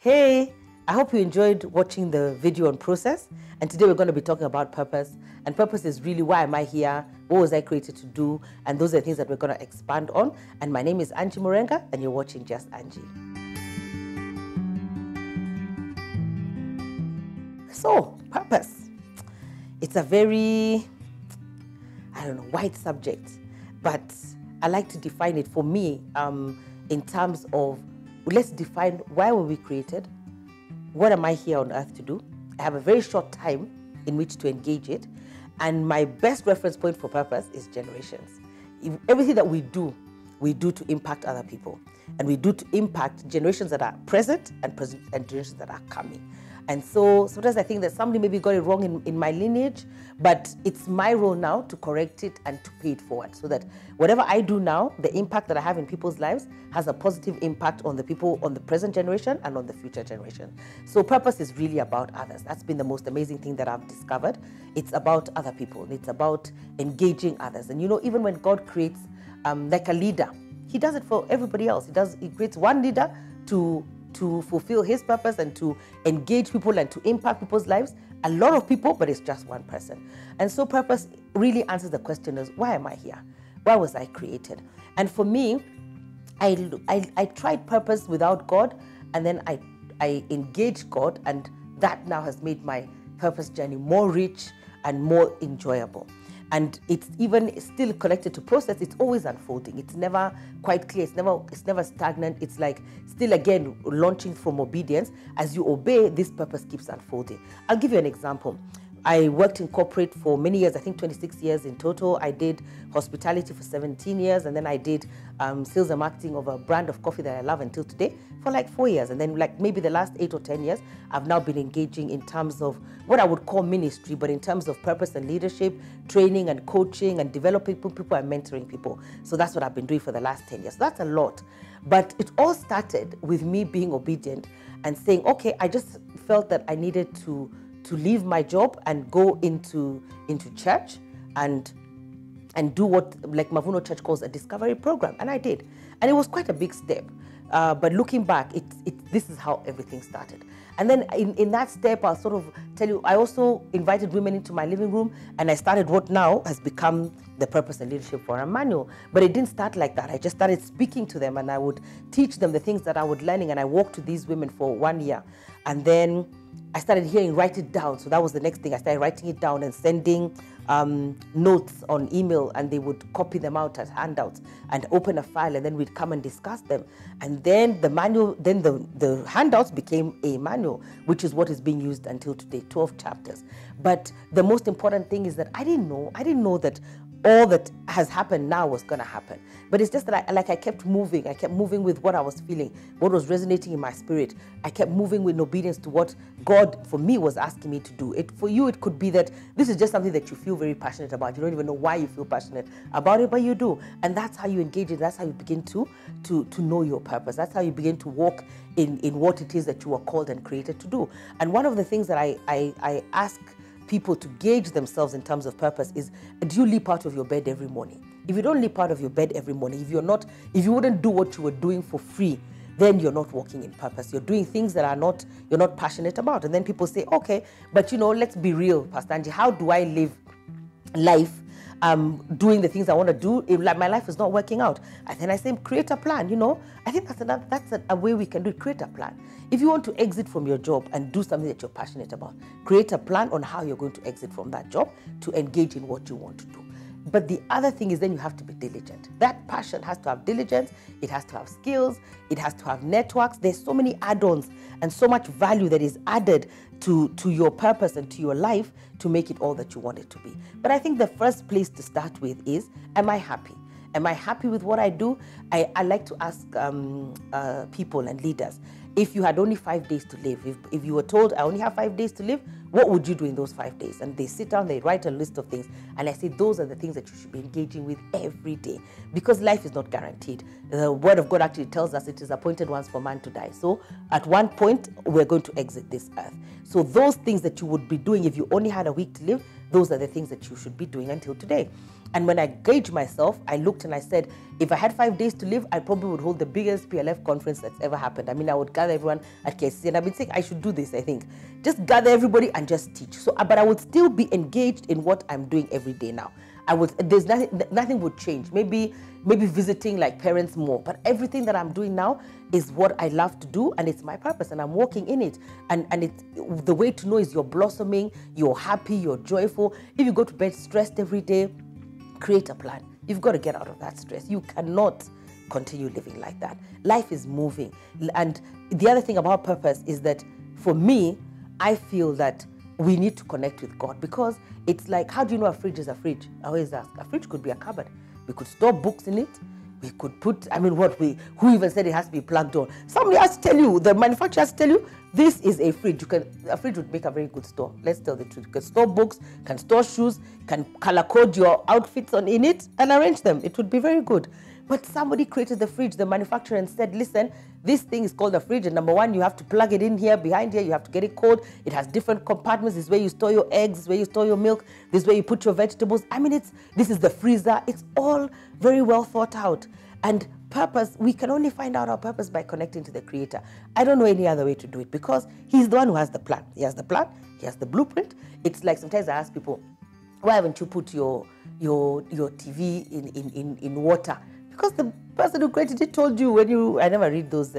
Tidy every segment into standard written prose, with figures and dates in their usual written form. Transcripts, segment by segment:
Hey, I hope you enjoyed watching the video on process. And today we're going to be talking about purpose. And purpose is really, why am I here? What was I created to do? And those are the things that we're going to expand on. And my name is Angie Murenga, and you're watching Just Angie. So, purpose. It's a very, wide subject. But I like to define it for me in terms of, let's define why were we created? What am I here on earth to do? I have a very short time in which to engage it. And my best reference point for purpose is generations. Everything that we do to impact other people. And we do to impact generations that are present and generations that are coming. And so sometimes I think that somebody maybe got it wrong in my lineage, but it's my role now to correct it and to pay it forward so that whatever I do now, the impact that I have in people's lives has a positive impact on the people, on the present generation and on the future generation. So purpose is really about others. That's been the most amazing thing that I've discovered. It's about other people. It's about engaging others. And even when God creates like a leader, he does it for everybody else. He creates one leader to fulfill his purpose and to engage people and to impact people's lives. A lot of people, but it's just one person. And so purpose really answers the question is, why am I here? Why was I created? And for me, I tried purpose without God, and then I engaged God, and that now has made my purpose journey more rich and more enjoyable. And it's even still connected to process. It's always unfolding. It's never quite clear. It's never stagnant. It's like still again launching from obedience. As you obey, this purpose keeps unfolding. I'll give you an example. I worked in corporate for many years, I think 26 years in total. I did hospitality for 17 years, and then I did sales and marketing of a brand of coffee that I love until today for like 4 years. And then like maybe the last 8 or 10 years, I've now been engaging in terms of what I would call ministry, but in terms of purpose and leadership, training and coaching and developing people and mentoring people. So that's what I've been doing for the last 10 years. So that's a lot. But it all started with me being obedient and saying, okay, I just felt that I needed to leave my job and go into church and do what like Mavuno Church calls a discovery program. And I did. And it was quite a big step. But looking back, this is how everything started. And then in that step, I'll sort of tell you, I also invited women into my living room, and I started what now has become the Purpose and Leadership Forum manual. But it didn't start like that. I just started speaking to them, and I would teach them the things that I was learning, and I walked to these women for 1 year. And then I started hearing, write it down. So that was the next thing. I started writing it down and sending notes on email, and they would copy them out as handouts and open a file, and then we'd come and discuss them. And then the manual, then the handouts became a manual, which is what is being used until today, 12 chapters. But the most important thing is that I didn't know that all that has happened now was going to happen. But it's just that I kept moving. I kept moving with what I was feeling, what was resonating in my spirit. I kept moving with obedience to what God, for me, was asking me to do. For you, it could be that this is just something that you feel very passionate about. You don't even know why you feel passionate about it, but you do. And that's how you engage it. That's how you begin to know your purpose. That's how you begin to walk in what it is that you are called and created to do. And one of the things that I ask people to gauge themselves in terms of purpose is, do you leap out of your bed every morning? If you don't leap out of your bed every morning, if you wouldn't do what you were doing for free, then you're not walking in purpose. You're doing things that you're not passionate about. And then people say, okay, but let's be real, Pastor Angie, how do I live life doing the things I want to do? Like my life is not working out. And then I say, create a plan. I think that's a way we can do it. Create a plan. If you want to exit from your job and do something that you're passionate about, create a plan on how you're going to exit from that job to engage in what you want to do. But the other thing is then you have to be diligent. That passion has to have diligence. It has to have skills. It has to have networks. There's so many add-ons and so much value that is added to your purpose and to your life to make it all that you want it to be. But I think the first place to start with is, am I happy? Am I happy with what I do? I like to ask people and leaders, if you had only 5 days to live, if you were told, I only have 5 days to live, what would you do in those 5 days? And they sit down, they write a list of things, and I say those are the things that you should be engaging with every day, because life is not guaranteed. The Word of God actually tells us it is appointed once for man to die. So at one point, we're going to exit this earth. So those things that you would be doing if you only had a week to live, those are the things that you should be doing until today. And when I gauged myself, I looked and I said, if I had 5 days to live, I probably would hold the biggest PLF conference that's ever happened. I mean, I would gather everyone at KCC, and I've been saying I should do this, I think. Just gather everybody and just teach. So, but I would still be engaged in what I'm doing every day now. There's nothing would change. Maybe visiting like parents more, but everything that I'm doing now is what I love to do, and it's my purpose, and I'm walking in it. And the way to know is you're blossoming, you're happy, you're joyful. If you go to bed stressed every day, create a plan. You've got to get out of that stress. You cannot continue living like that. Life is moving. And the other thing about purpose is that for me, I feel that we need to connect with God, because it's like, how do you know a fridge is a fridge? I always ask. A fridge could be a cupboard. We could store books in it. We could put, who even said it has to be plugged on? Somebody has to tell you, the manufacturer has to tell you, this is a fridge. A fridge would make a very good store. Let's tell the truth. You can store books, can store shoes, can color code your outfits in it and arrange them. It would be very good. But somebody created the fridge, the manufacturer, and said, listen, this thing is called a fridge, and number one, you have to plug it in here, behind here, you have to get it cold. It has different compartments. This is where you store your eggs, this is where you store your milk, this is where you put your vegetables. I mean, this is the freezer. It's all very well thought out. And purpose, we can only find out our purpose by connecting to the Creator. I don't know any other way to do it, because He's the one who has the plan. He has the plan, He has the blueprint. It's like sometimes I ask people, why haven't you put your TV in water? Because the person who created it told you I never read those,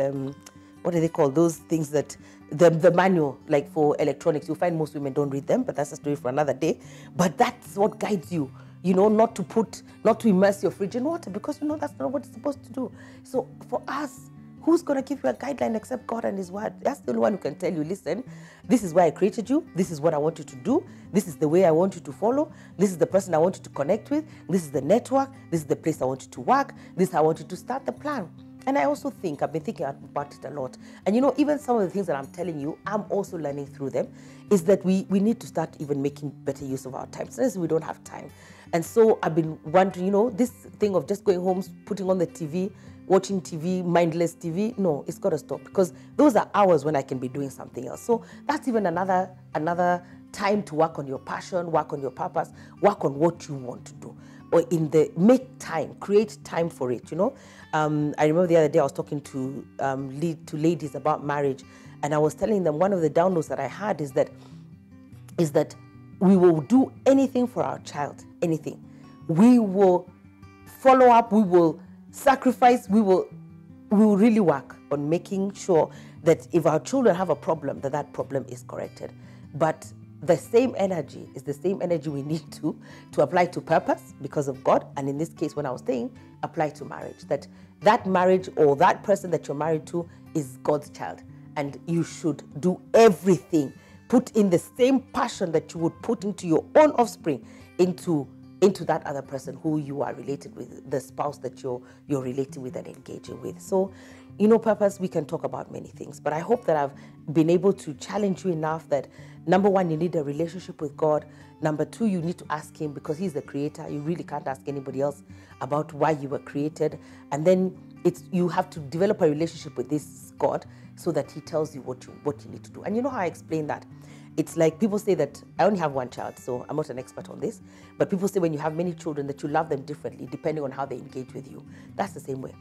what do they call those things that, the manual, like for electronics. You'll find most women don't read them, but that's a story for another day. But that's what guides you, not to immerse your fridge in water, because that's not what it's supposed to do. So for us, who's going to give you a guideline except God and His Word? That's the only one who can tell you, listen, this is why I created you. This is what I want you to do. This is the way I want you to follow. This is the person I want you to connect with. This is the network. This is the place I want you to work. This is how I want you to start the plan. And I also think, I've been thinking about it a lot. And even some of the things that I'm telling you, I'm also learning through them, is that we need to start even making better use of our time. Sometimes we don't have time. And so I've been wondering, this thing of just going home, putting on the TV, watching TV, mindless TV, no, it's got to stop, because those are hours when I can be doing something else. So that's even another time to work on your passion, work on your purpose, work on what you want to do. Or make time, create time for it, I remember the other day I was talking to ladies about marriage, and I was telling them one of the downloads that I had is that we will do anything for our child, anything. We will follow up, we will sacrifice, we will really work on making sure that if our children have a problem, that problem is corrected. But the same energy is the same energy we need to apply to purpose because of God. And in this case, when I was saying apply to marriage, that marriage or that person that you're married to is God's child. And you should do everything. Put in the same passion that you would put into your own offspring, into that other person who you are related with, the spouse that you're relating with and engaging with. So, purpose, we can talk about many things, but I hope that I've been able to challenge you enough that, number one, you need a relationship with God. Number two, you need to ask Him, because He's the Creator. You really can't ask anybody else about why you were created. And then you have to develop a relationship with this God so that He tells you what you need to do. And you know how I explain that? It's like people say that I only have one child, so I'm not an expert on this, but people say when you have many children that you love them differently depending on how they engage with you. That's the same way.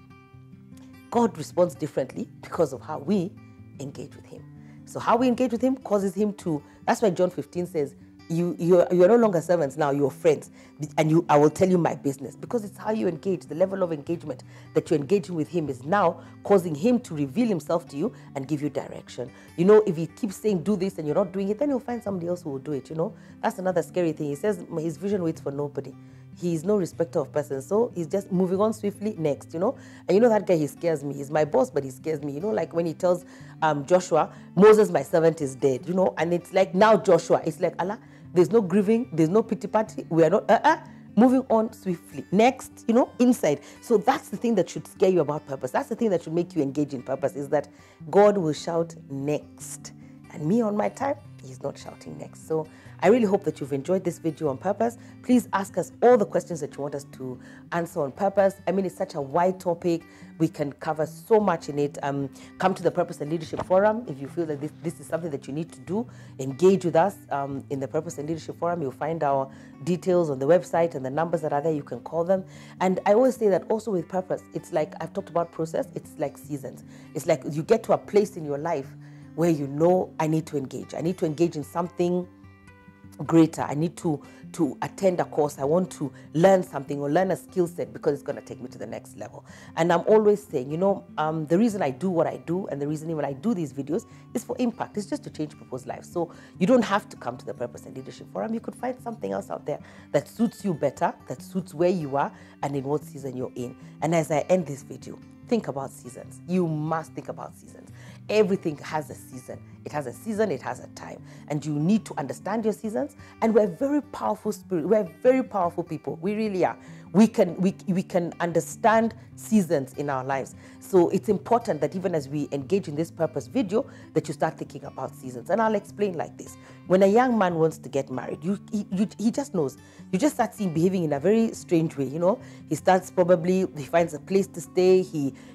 God responds differently because of how we engage with Him. So how we engage with Him causes Him to, that's why John 15 says, you're no longer servants now, you're friends, and I will tell you my business, because it's how you engage. The level of engagement that you're engaging with Him is now causing Him to reveal Himself to you and give you direction. If He keeps saying do this and you're not doing it, then He'll find somebody else who will do it. That's another scary thing. He says His vision waits for nobody. He is no respecter of persons, so He's just moving on swiftly next, And that guy, he scares me. He's my boss, but he scares me, like when He tells Joshua, Moses, my servant, is dead, and it's like, now Joshua, it's like, Allah, there's no grieving, there's no pity party, we are not, moving on swiftly. Next, inside. So that's the thing that should scare you about purpose. That's the thing that should make you engage in purpose, is that God will shout next. And me on my time, he's not shouting next. So I really hope that you've enjoyed this video on purpose. Please ask us all the questions that you want us to answer on purpose. I mean, it's such a wide topic. We can cover so much in it. Come to the Purpose and Leadership Forum if you feel that this is something that you need to do. Engage with us in the Purpose and Leadership Forum. You'll find our details on the website and the numbers that are there. You can call them. And I always say that also with purpose, it's like, I've talked about process, it's like seasons. It's like you get to a place in your life where you know, I need to engage. I need to engage in something greater. I need to attend a course. I want to learn something or learn a skill set because it's going to take me to the next level. And I'm always saying, you know, the reason I do what I do and the reason even I do these videos is for impact. It's just to change people's lives. So you don't have to come to the Purpose and Leadership Forum. You could find something else out there that suits you better, that suits where you are and in what season you're in. And as I end this video, think about seasons. You must think about seasons. Everything has a season. It has a season, it has a time. And you need to understand your seasons. And we're very powerful spirit. We're very powerful people. We really are. We can understand seasons in our lives. So it's important that even as we engage in this purpose video, that you start thinking about seasons. And I'll explain like this. When a young man wants to get married, he just knows. You just start seeing behaving in a very strange way, you know. He starts he finds a place to stay.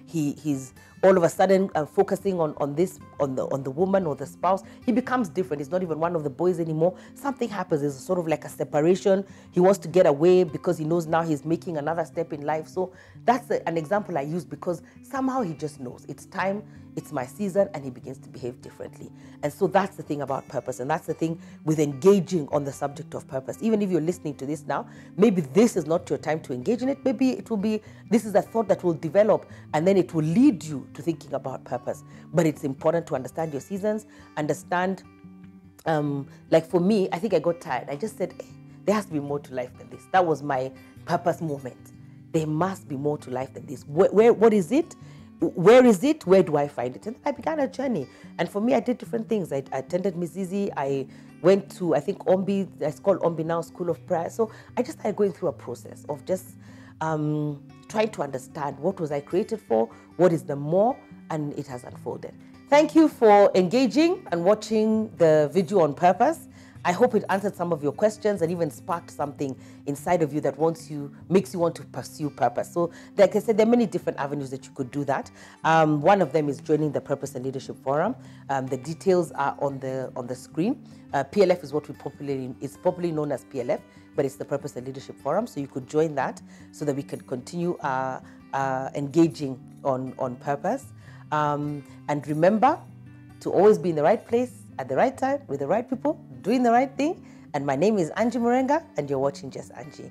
He's all of a sudden focusing on the woman or the spouse. He becomes different. He's not even one of the boys anymore. Something happens. There's sort of like a separation. He wants to get away because he knows now he's making another step in life. So that's an example I use because somehow he just knows it's time, it's my season, and he begins to behave differently. And so that's the thing about purpose, and that's the thing with engaging on the subject of purpose. Even if you're listening to this now, maybe this is not your time to engage in it. Maybe it will be, this is a thought that will develop, and then it will lead you to thinking about purpose. But it's important to understand your seasons, understand, like for me, I think I got tired. I just said, hey, there has to be more to life than this. That was my purpose moment. There must be more to life than this. What is it? Where is it? Where do I find it? And I began a journey. And for me, I did different things. I attended Mizizi. I went to, I think, Ombi. It's called Ombi now, School of Prayer. So I just started going through a process of just trying to understand what was I created for, what is the more, and it has unfolded. Thank you for engaging and watching the video on purpose. I hope it answered some of your questions and even sparked something inside of you that makes you want to pursue purpose. So like I said, there are many different avenues that you could do that. One of them is joining the Purpose and Leadership Forum. The details are on the screen. PLF is what is popularly known as PLF, but it's the Purpose and Leadership Forum. So you could join that so that we can continue engaging on purpose. And remember to always be in the right place at the right time with the right people, doing the right thing. And my name is Angie Murenga, and you're watching Just Angie.